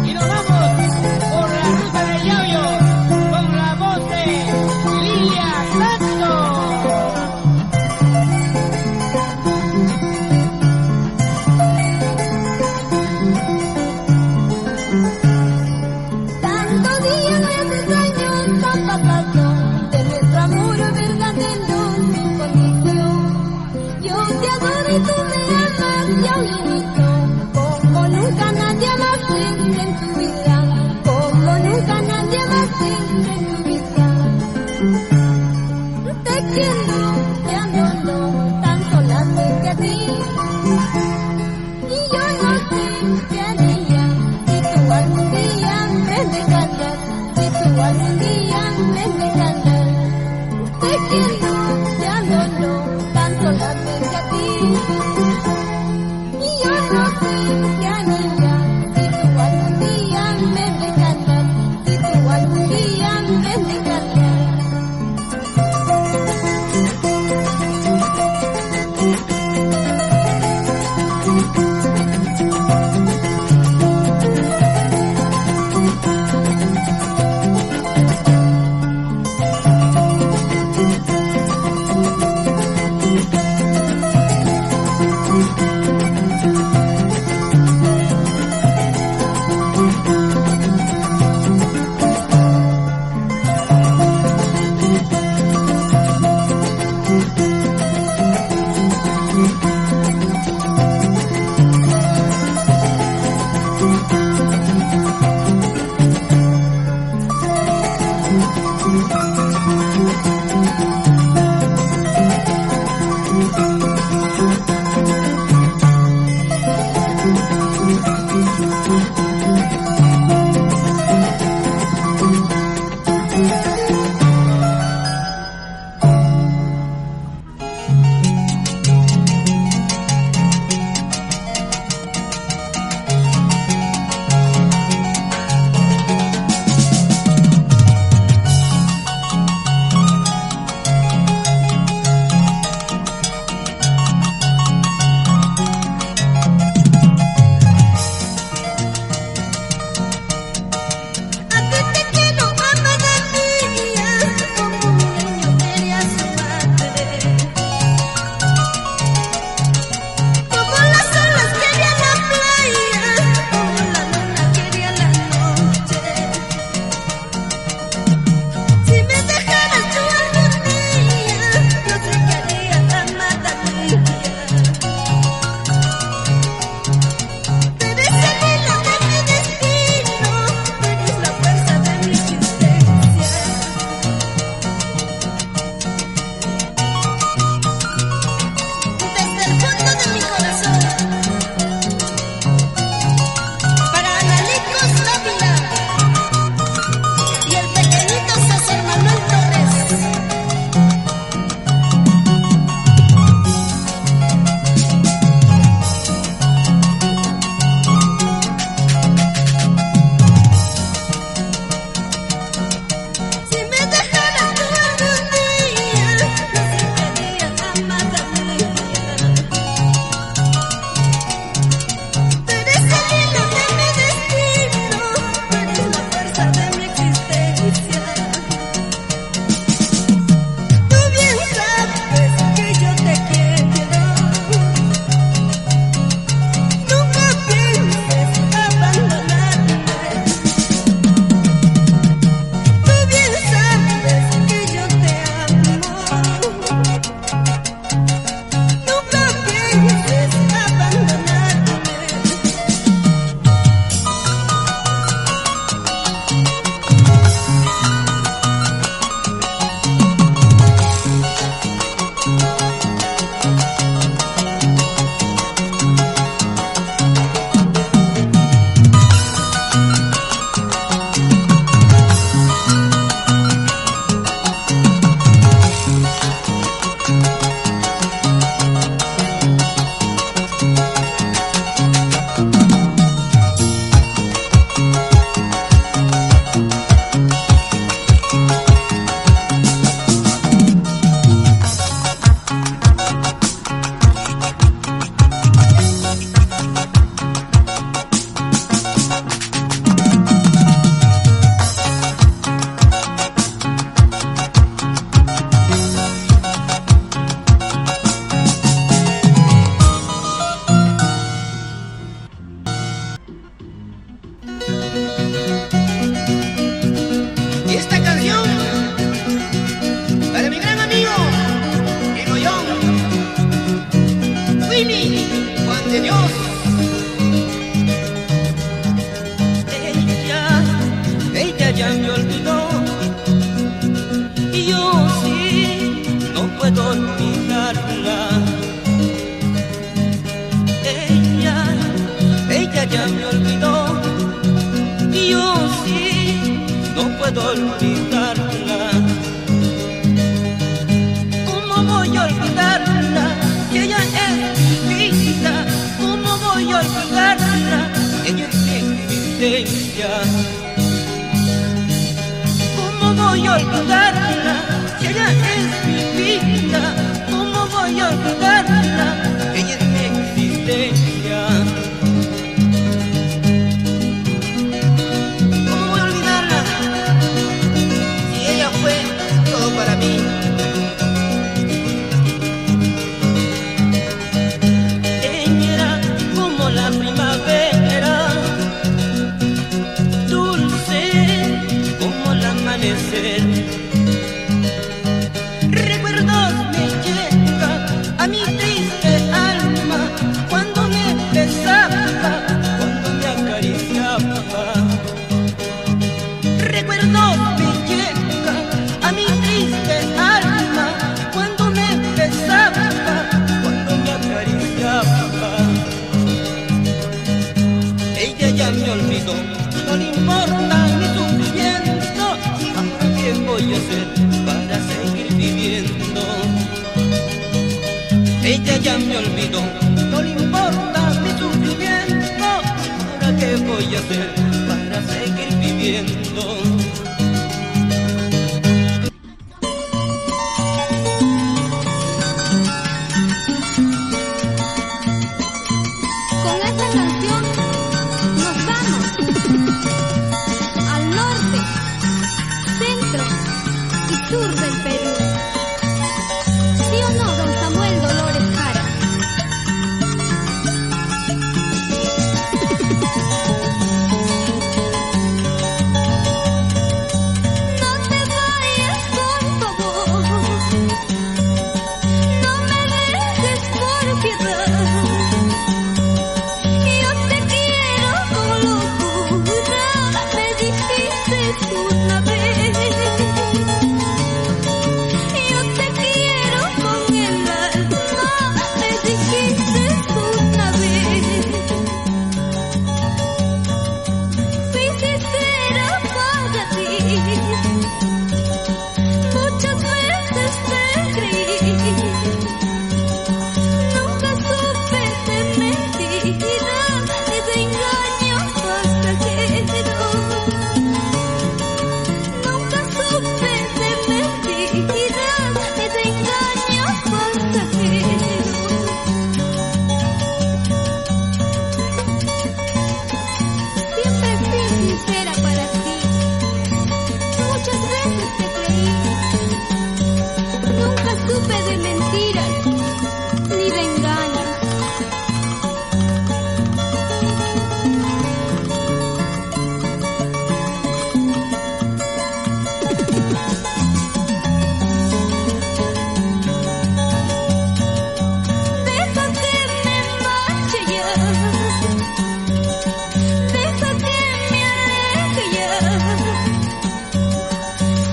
Y nos vamos por la ruta del Yayo con la voz de Lilia Santos. Tantos días de años han pasado de nuestro amor verdadero sin condición. Yo te adoro y tú me amas, ya un inicio con un olvidarla? ¿Cómo voy a olvidarla? Que ella es mi vida. ¿Cómo voy a olvidarla? Ella es mi existencia. ¿Cómo voy a olvidarla? Que ella es mi vida. ¿Cómo voy a olvidarla? Ella es mi existencia. ¿Cómo voy a olvidarla? Si ella fue todo para mí. Ella era como la primavera, dulce como el amanecer. Recuerdos me llegan a mi triste alma cuando me besaba, cuando me acariciaba. Recuerdos me llegan a mi triste alma cuando me besaba, cuando me acariciaba. Ella ya me olvidó, no le importa mi sufrimiento. Ahora qué voy a hacer para seguir viviendo. Ella ya me olvidó, no le importa mi sufrimiento. Ahora qué voy a hacer para seguir viviendo. Con esta canción nos vamos al norte, centro y sur del Perú. ¿Sí o no, don Samuel Dolores Jara? No te vayas, por favor. No me dejes por piedad. Yo te quiero con locura, me dijiste una vez. Yo te quiero con el alma, me dijiste una vez. Fui sincera para ti, muchas veces te creí. Nunca supe de mentiras ni de engaños pasajeros. Nunca supe de mentiras ni de engaños pasajeros. Siempre fui sincera para ti, muchas veces te creí. Nunca supe de mentiras ni de engaños. Deja que me marche ya, deja que me aleje ya.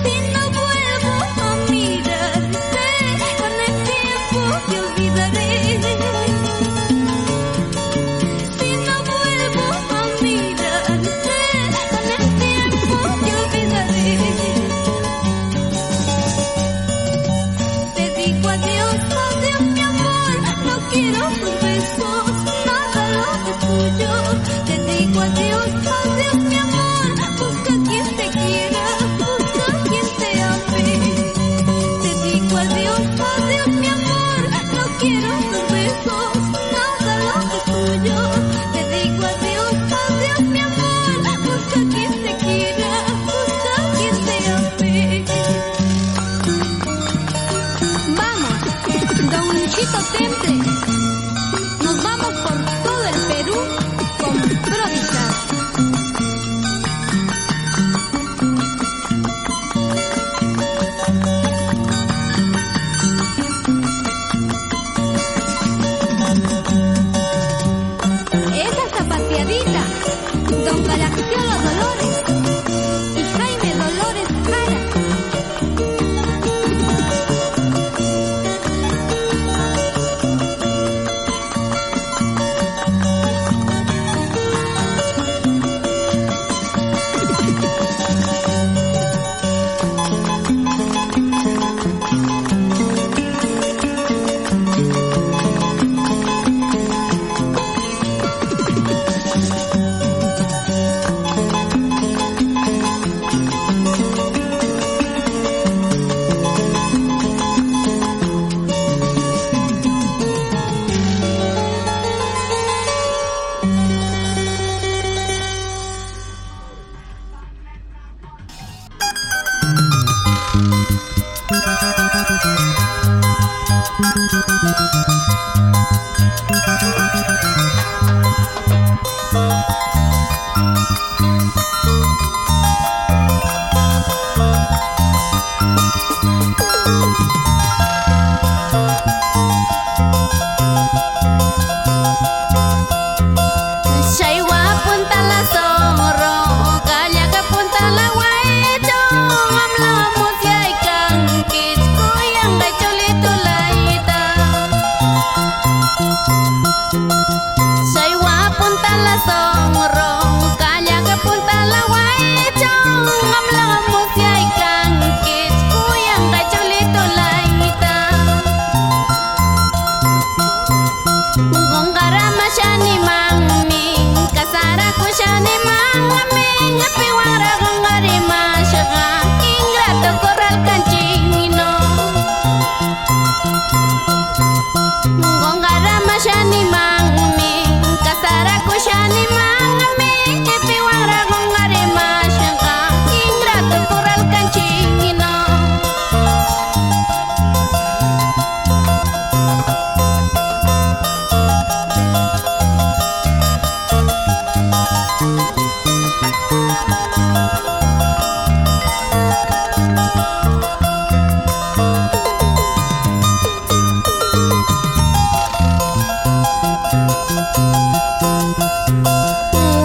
Si no vuelvo a mirarte, con el tiempo te olvidaré. Si no vuelvo a mirarte, con el tiempo te olvidaré. Te digo adiós, adiós mi amor, no quiero tus besos, nada lo que es tuyo. Te digo adiós, adiós mi amor, busca quien te quiera, busca quien te ame. Te digo adiós, adiós mi amor, no quiero tus besos, nada lo que es tuyo. Te digo adiós, adiós mi amor, busca quien te quiera, busca quien te ame. Vamos, don Luchito Temple, nos vamos por todo el Perú con Prodigas. Esa zapateadita, don Galaxiolo Dolores y Jaime Dolores Jara. rong rong kanya ke punta lawai chong ngam lang musiai kang kit kuyang ka chulito laita gongara mashani mami kasara kushani mami ngapi wara gongari mashaga ingrato corral kanchino gongara mashani mami kasara kushani mami ngapi wara gongari mashaga ingrato corral kanchino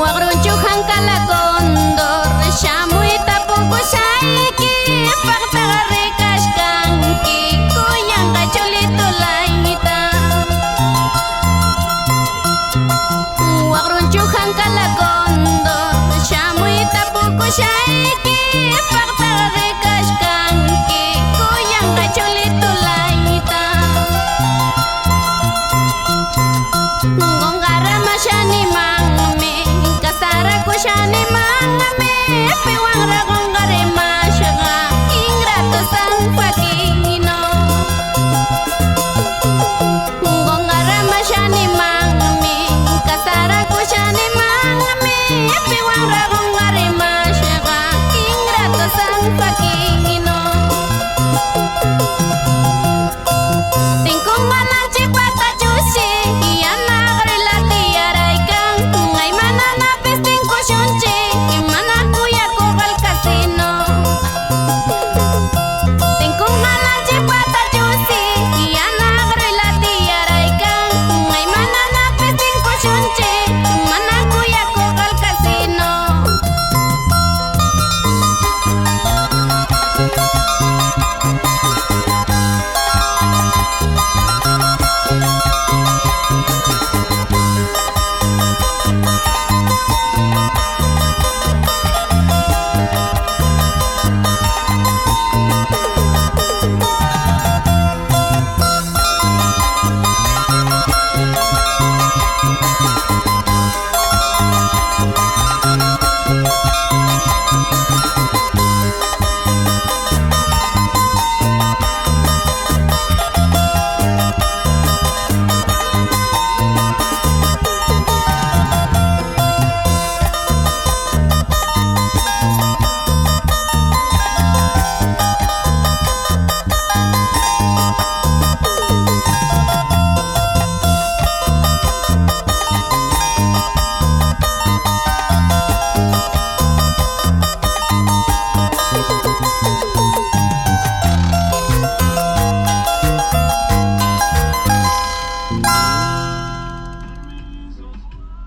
Wagrunchuhan kalagondor Shamuy tapugo saiki Pagtagarikas kangki Kuyang kachulito laita Wagrunchuhan kalagondor Shamuy tapugo saiki Pagtagarikas kangki Kuyang kachulito laita Gongara mashani mangme kasara kushani mangme piwang ragongare mashaga ingrato sang pakino Gongara mashani mangme kasara kushani mangme piwang ragongare mashaga ingrato sang pakino Tingkong malang cipata cusi Iyan nagrelati aray kang Ngay manana pesti